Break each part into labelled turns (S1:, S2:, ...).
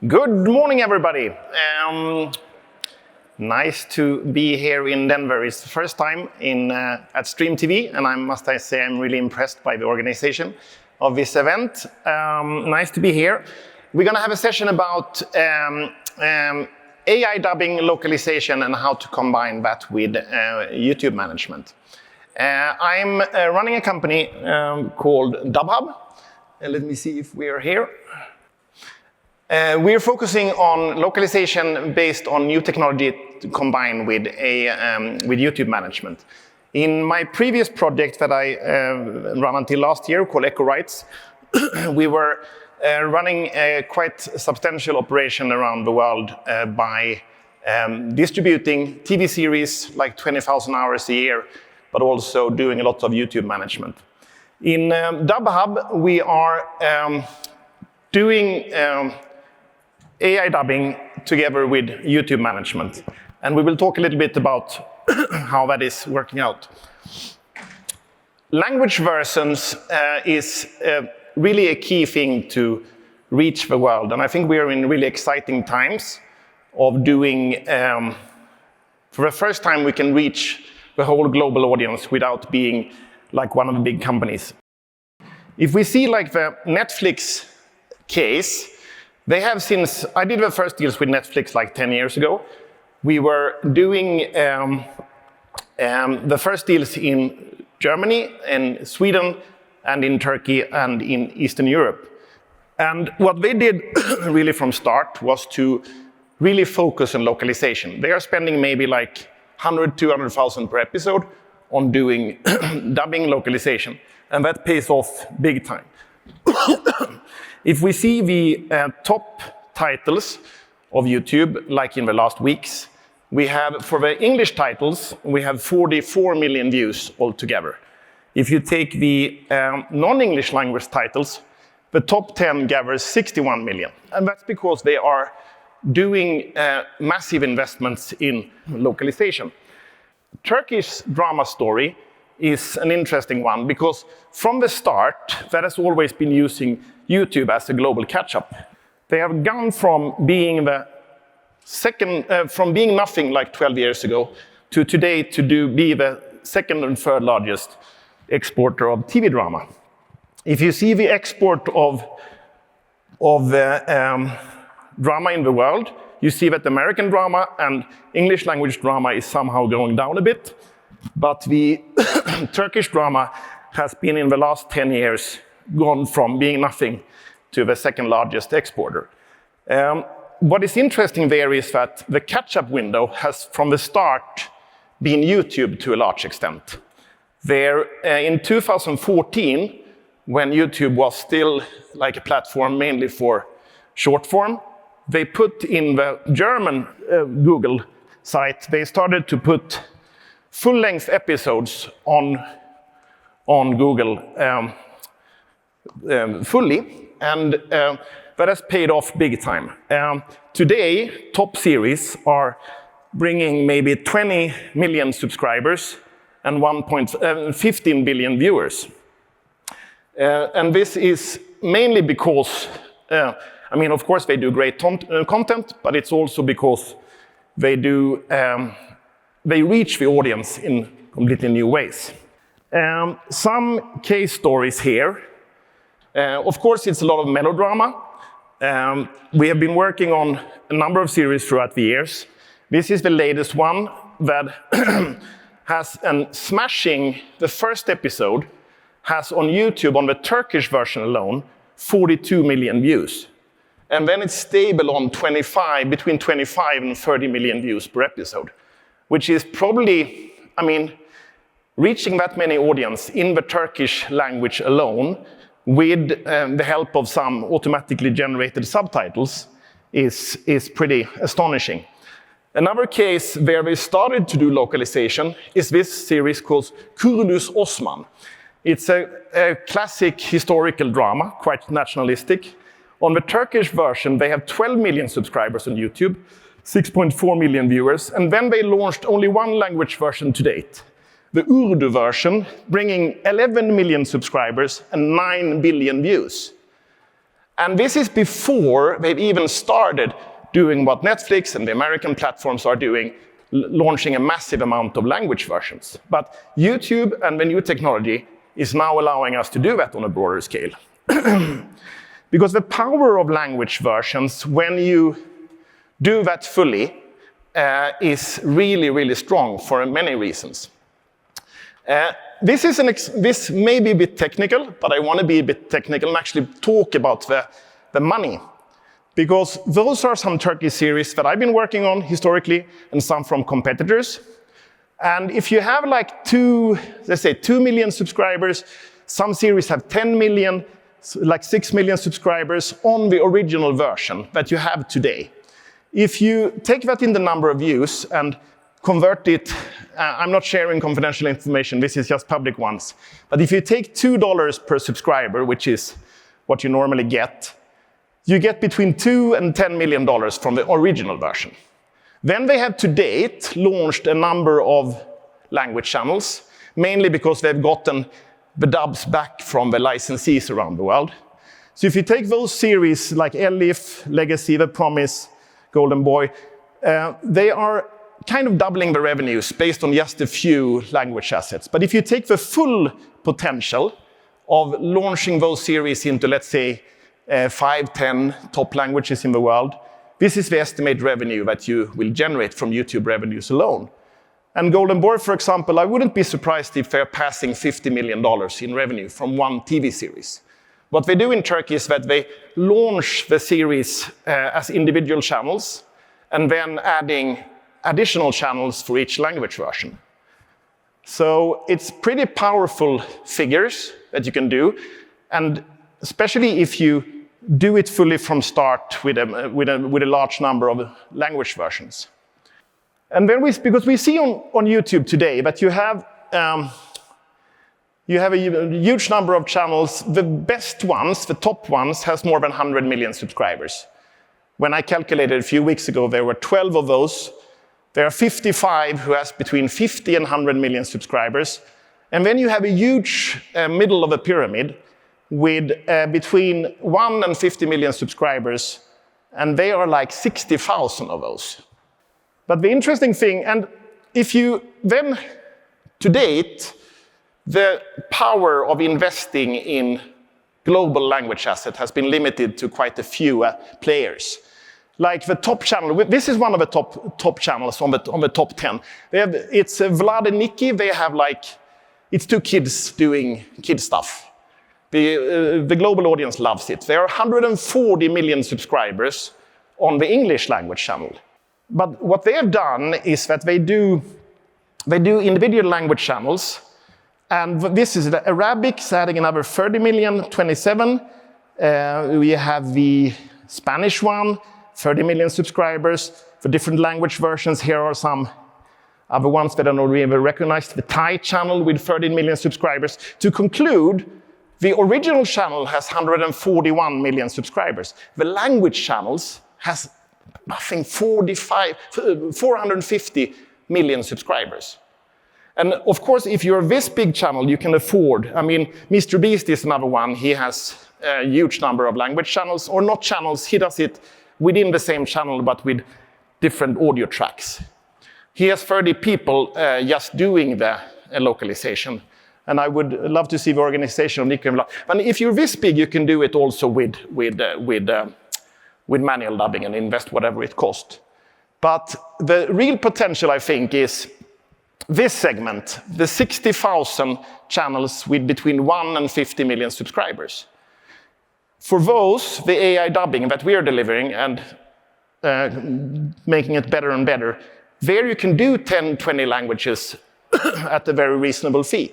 S1: Good morning, everybody. Nice to be here in Denver. It's the first time at Stream TV, and I must say I'm really impressed by the organization of this event. Nice to be here. We're going to have a session about AI dubbing, localization, and how to combine that with YouTube management. I'm running a company called DubHub. Let me see if we are here. We're focusing on localization based on new technology combined with YouTube management. In my previous project that I ran until last year, called Echo Rights, we were running a quite substantial operation around the world by distributing TV series like 20,000 hours a year, but also doing a lot of YouTube management. In DubHub, we are doing AI dubbing together with YouTube management. And we will talk a little bit about how that is working out. Language versions is really a key thing to reach the world. And I think we are in really exciting times of doing, for the first time, we can reach the whole global audience without being like one of the big companies. If we see like the Netflix case, they have since, I did the first deals with Netflix like 10 years ago. We were doing the first deals in Germany, in Sweden, and in Turkey, and in Eastern Europe. And what they did really from start was to really focus on localization. They are spending maybe like 100, 200,000 per episode on doing dubbing localization. And that pays off big time. If we see the top titles of YouTube, like in the last weeks, we have, for the English titles, we have 44 million views altogether. If you take the non-English language titles, the top 10 gathers 61 million. And that's because they are doing massive investments in localization. Turkish drama story is an interesting one because from the start, that has always been using YouTube as a global catch-up. They have gone from being from being nothing like 12 years ago to today to be the second and third largest exporter of TV drama. If you see the export of drama in the world, you see that American drama and English language drama is somehow going down a bit. But the Turkish drama has been, in the last 10 years, gone from being nothing to the second largest exporter. What is interesting there is that the catch-up window has, from the start, been YouTube to a large extent. There, in 2014, when YouTube was still like a platform mainly for short form, they put in the German Google site, they started to put full-length episodes on Google fully, and that has paid off big time. Today, top series are bringing maybe 20 million subscribers and 15 billion viewers. And this is mainly because, I mean, of course, they do great content, but it's also because they reach the audience in completely new ways. Some case stories here. Of course, it's a lot of melodrama. We have been working on a number of series throughout the years. This is the latest one that has smashing. The first episode has on YouTube, on the Turkish version alone, 42 million views. And then it's stable on between 25 and 30 million views per episode, which is probably, I mean, reaching that many audience in the Turkish language alone with the help of some automatically generated subtitles is pretty astonishing. Another case where we started to do localization is this series called Kurulus Osman. It's a classic historical drama, quite nationalistic. On the Turkish version, they have 12 million subscribers on YouTube, 6.4 million viewers, and then they launched only one language version to date, the Urdu version, bringing 11 million subscribers and 9 billion views. And this is before they've even started doing what Netflix and the American platforms are doing, launching a massive amount of language versions. But YouTube and the new technology is now allowing us to do that on a broader scale. Because the power of language versions, when you do that fully, is really, really strong for many reasons. This may be a bit technical, but I want to be a bit technical and actually talk about the money. Because those are some Turkey series that I've been working on historically, and some from competitors. And if you have like let's say 2 million subscribers, some series have 10 million, like 6 million subscribers on the original version that you have today. If you take that in the number of views and convert it, I'm not sharing confidential information, this is just public ones. But if you take $2 per subscriber, which is what you normally get, you get between $2 and $10 million from the original version. Then they have to date launched a number of language channels, mainly because they've gotten the dubs back from the licensees around the world. So if you take those series like Elif, Legacy, The Promise, Golden Boy, they are kind of doubling the revenues based on just a few language assets. But if you take the full potential of launching those series into, let's say, 5, 10 top languages in the world, this is the estimated revenue that you will generate from YouTube revenues alone. And Golden Boy, for example, I wouldn't be surprised if they're passing $50 million in revenue from one TV series. What they do in Turkey is that they launch the series as individual channels, and then adding additional channels for each language version. So it's pretty powerful figures that you can do, and especially if you do it fully from start with a large number of language versions. And then because we see on YouTube today that you have a huge number of channels. The best ones, the top ones, has more than 100 million subscribers. When I calculated a few weeks ago, there were 12 of those. There are 55 who has between 50 and 100 million subscribers. And then you have a huge middle of the pyramid with between 1 and 50 million subscribers, and they are like 60,000 of those. But the interesting thing, and if you then, to date, the power of investing in global language asset has been limited to quite a few players. Like the top channel, this is one of the top channels on the top 10. It's Vlad and Nikki, they have it's two kids doing kid stuff. The global audience loves it. There are 140 million subscribers on the English language channel. But what they have done is that they do individual language channels. And this is the Arabic, adding another 30 million, 27. We have the Spanish one, 30 million subscribers. For different language versions, here are some other ones that are not really recognized. The Thai channel with 13 million subscribers. To conclude, the original channel has 141 million subscribers. The language channels has, I think, 450 million subscribers. And of course, if you're this big channel, you can afford, I mean, Mr. Beast is another one. He has a huge number of language channels, or not channels. He does it within the same channel, but with different audio tracks. He has 30 people just doing the localization. And I would love to see the organization of Nico and Vlad. And if you're this big, you can do it also with manual dubbing and invest whatever it costs. But the real potential, I think, is this segment, the 60,000 channels with between 1 and 50 million subscribers. For those, the AI dubbing that we are delivering and making it better and better, there you can do 10, 20 languages at a very reasonable fee.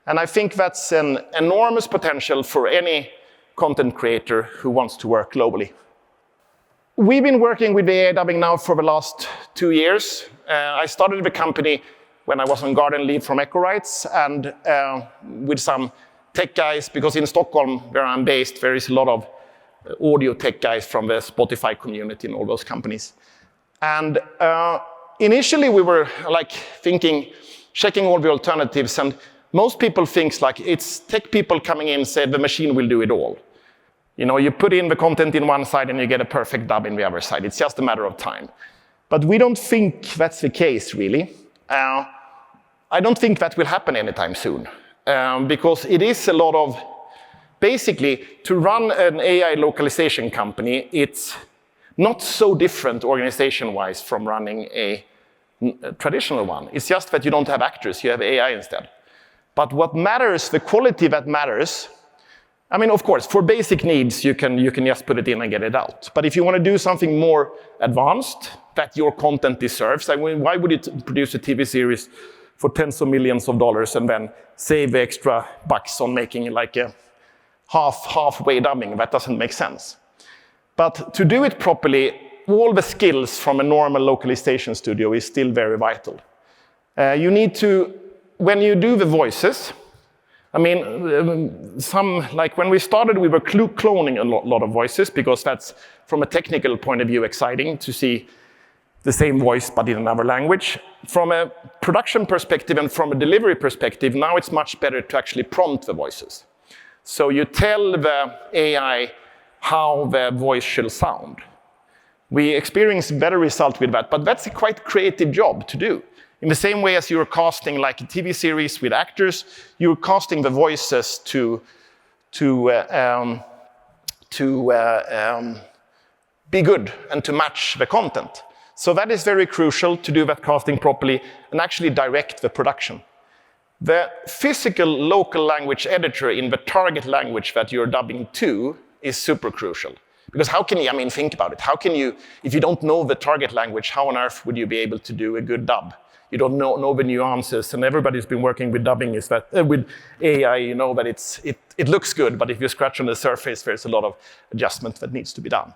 S1: And I think that's an enormous potential for any content creator who wants to work globally. We've been working with the AI dubbing now for the last 2 years. I started the company when I was on garden leave from Echo Rights, and with some tech guys, because in Stockholm, where I'm based, there is a lot of audio tech guys from the Spotify community and all those companies. And initially we were thinking, checking all the alternatives, and most people think it's tech people coming in and say the machine will do it all. You know, you put in the content in one side and you get a perfect dub in the other side. It's just a matter of time. But we don't think that's the case, really. I don't think that will happen anytime soon, because it is a lot of, basically, to run an AI localization company, it's not so different organization-wise from running a traditional one. It's just that you don't have actors, you have AI instead. But what matters, the quality that matters, I mean, of course, for basic needs, you can just put it in and get it out. But if you want to do something more advanced that your content deserves, I mean, why would you produce a TV series for tens of millions of dollars and then save the extra bucks on making like a halfway dubbing? That doesn't make sense. But to do it properly, all the skills from a normal localization studio is still very vital. You need to, when you do the voices, I mean, like when we started, we were cloning a lot of voices because that's, from a technical point of view, exciting to see the same voice but in another language. From a production perspective and from a delivery perspective, now it's much better to actually prompt the voices. So you tell the AI how the voice should sound. We experience better result with that, but that's a quite creative job to do. In the same way as you're casting like a TV series with actors, you're casting the voices to be good and to match the content. So that is very crucial to do that casting properly and actually direct the production. The physical local language editor in the target language that you're dubbing to is super crucial. Because how can you, I mean, think about it. How can you, if you don't know the target language, how on earth would you be able to do a good dub? You don't know the nuances, and everybody's been working with dubbing is that with AI, you know that it looks good, but if you scratch on the surface, there's a lot of adjustment that needs to be done.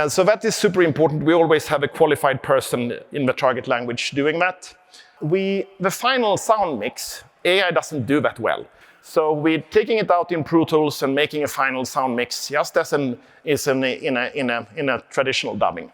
S1: So that is super important. We always have a qualified person in the target language doing that. The final sound mix, AI doesn't do that well. So we're taking it out in Pro Tools and making a final sound mix, just as in a traditional dubbing.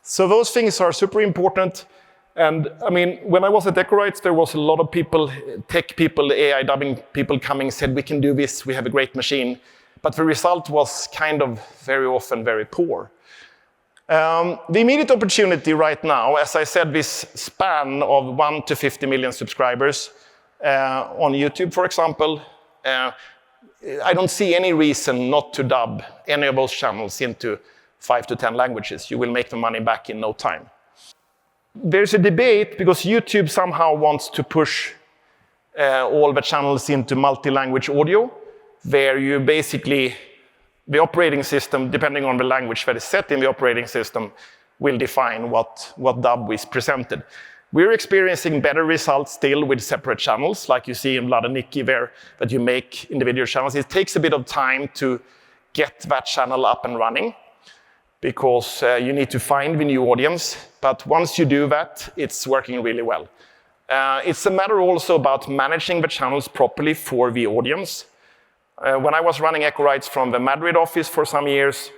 S1: So those things are super important. And I mean, when I was at Ecorites, there was a lot of people, tech people, AI dubbing people coming, said, we can do this, we have a great machine. But the result was kind of very often very poor. The immediate opportunity right now, as I said, this span of 1 to 50 million subscribers on YouTube, for example, I don't see any reason not to dub any of those channels into 5 to 10 languages. You will make the money back in no time. There's a debate because YouTube somehow wants to push all the channels into multi-language audio, where you basically, the operating system, depending on the language that is set in the operating system, will define what dub is presented. We're experiencing better results still with separate channels, like you see in Vlad and Nikki there, that you make individual channels. It takes a bit of time to get that channel up and running, because you need to find the new audience. But once you do that, it's working really well. It's a matter also about managing the channels properly for the audience. When I was running Ecorites from the Madrid office for some years,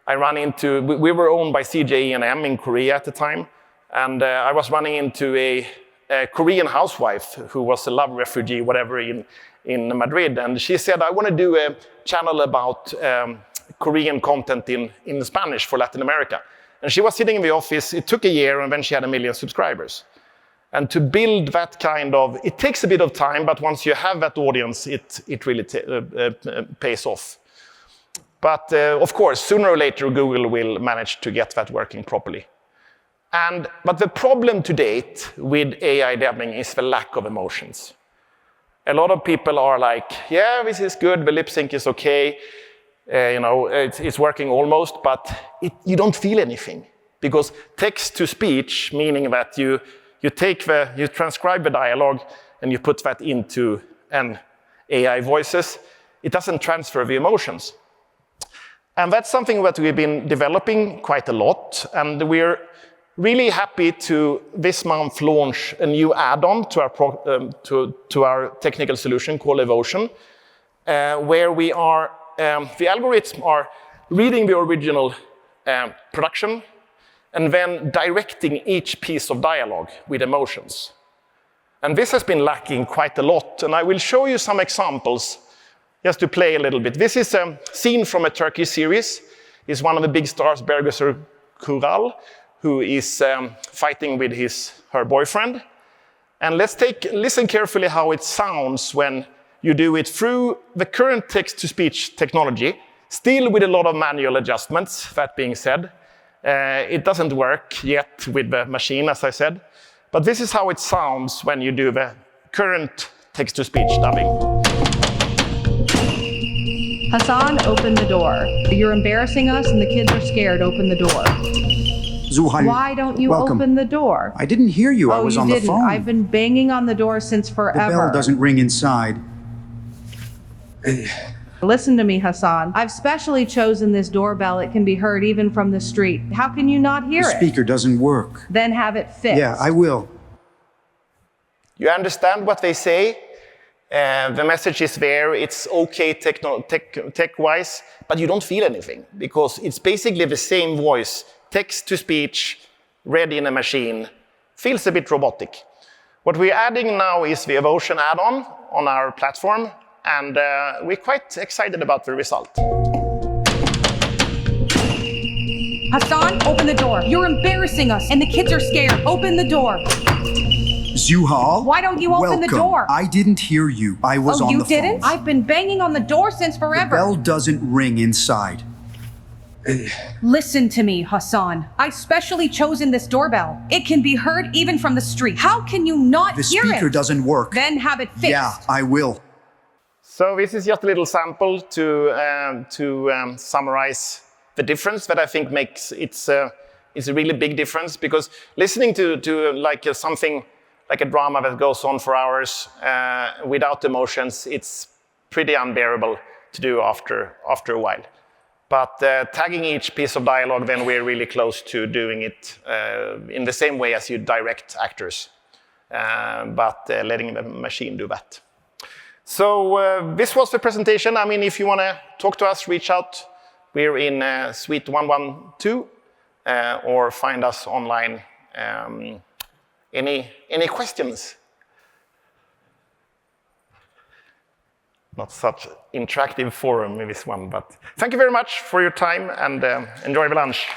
S1: we were owned by CJ&M in Korea at the time, and I was running into a Korean housewife who was a love refugee, whatever, in Madrid, and she said, I want to do a channel about Korean content in Spanish for Latin America. And she was sitting in the office, it took a year, and then she had 1 million subscribers. And to build that kind of, it takes a bit of time, but once you have that audience, it really pays off. But of course, sooner or later, Google will manage to get that working properly. But the problem to date with AI dubbing is the lack of emotions. A lot of people are like, yeah, this is good, the lip sync is okay, it's working almost, but you don't feel anything. Because text-to-speech, meaning that you transcribe the dialogue and you put that into an AI voices, it doesn't transfer the emotions. And that's something that we've been developing quite a lot, and we're really happy to this month launch a new add-on to our technical solution called Evotion, where we are, the algorithms are reading the original production and then directing each piece of dialogue with emotions. And this has been lacking quite a lot, and I will show you some examples just to play a little bit. This is a scene from a Turkish series. It's one of the big stars, Bergüsur Kural, who is fighting with her boyfriend. And let's listen carefully how it sounds when you do it through the current text-to-speech technology, still with a lot of manual adjustments, that being said. It doesn't work yet with the machine, as I said. But this is how it sounds when you do the current text-to-speech dubbing.
S2: Hassan, open the door. You're embarrassing us and the kids are scared. Open the door.
S3: Zuhal,
S2: Why don't you
S3: welcome.
S2: open the door?
S3: I didn't hear you. I was on the phone.
S2: I've been banging on the door since
S3: The
S2: forever.
S3: bell doesn't ring inside.
S2: Listen to me, Hassan. I've specially chosen this doorbell. It can be heard even from the street. How can you not hear
S3: The
S2: it?
S3: speaker doesn't work.
S2: Then have it fixed.
S3: Yeah, I will.
S1: You understand what they say? The message is there, it's okay tech-wise, but you don't feel anything, because it's basically the same voice, text-to-speech, read in a machine, feels a bit robotic. What we're adding now is the Evotion add-on on our platform, and we're quite excited about the result.
S2: Hassan, open the door. You're embarrassing us and the kids are scared. Open the door.
S3: Zuhal?
S2: Why don't you open the
S3: welcome.
S2: door?
S3: I didn't hear you. I was on the phone.
S2: You didn't? I've been banging on the door since
S3: The
S2: forever.
S3: bell doesn't ring inside.
S2: Listen to me, Hassan. I specially chosen this doorbell. It can be heard even from the street. How can you not
S3: The
S2: hear
S3: speaker
S2: it?
S3: doesn't work.
S2: Then have it fixed.
S3: Yeah, I will.
S1: So this is just a little sample to summarize the difference that I think makes it's a really big difference, because listening to like something like a drama that goes on for hours without emotions, it's pretty unbearable to do after a while. But tagging each piece of dialogue, then we're really close to doing it in the same way as you direct actors, but letting the machine do that. So this was the presentation. I mean, if you want to talk to us, reach out. We're in Suite 112, or find us online. Any questions? Not such interactive forum in this one, but thank you very much for your time, and enjoy the lunch.